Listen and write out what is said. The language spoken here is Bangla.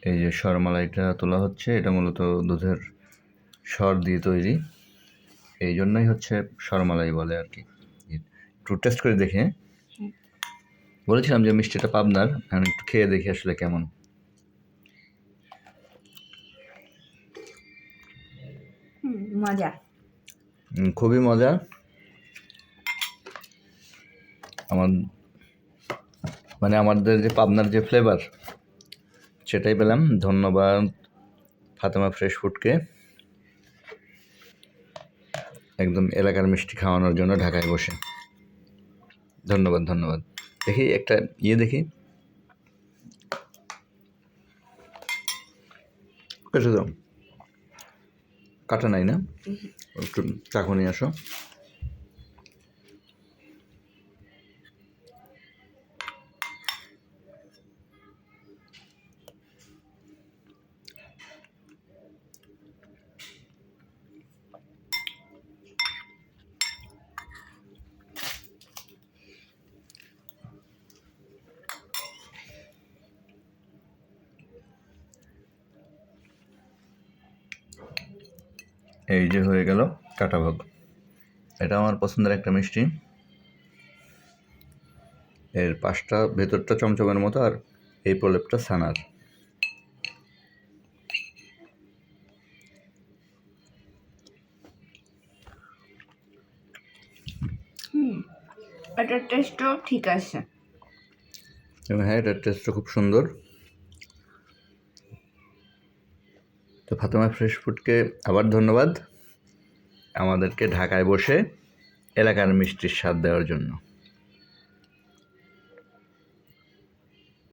এই যে সরমালাইটা তোলা হচ্ছে, এটা মূলত দুধের সর দিয়ে তৈরি, এই জন্যই হচ্ছে সরমালাই বলে আর কি। একটু টেস্ট করে দেখি। বলেছিলাম যে মিষ্টিটা পাবনার, এখন একটু খেয়ে দেখি আসলে কেমন। মজা, খুবই মজা। আমাদের যে পাবনার যে ফ্লেভার সেটাই পেলাম। ধন্যবাদ ফাতেমা ফ্রেশ ফুডকে একদম এলাকার মিষ্টি খাওয়ানোর জন্য ঢাকায় বসে। ধন্যবাদ। দেখি একটা দেখি, কেটে দাও। কাটা নাই না? একটু চাকু নিয়ে আসো। এই যে হয়ে গেল কাটাভোগ। এটা আমার পছন্দের একটা মিষ্টি। এর পাশটা ভেতরটা চমচমের মতো, আর এই প্রলেপটা ছানার। এটার টেস্টও ঠিক আছে। এবং হ্যাঁ, এটার টেস্টটা খুব সুন্দর। তো ফাতেমা ফ্রেশ ফুডকে আবার ধন্যবাদ আমাদেরকে ঢাকায় বসে এলাকার মিষ্টির স্বাদ দেওয়ার জন্য।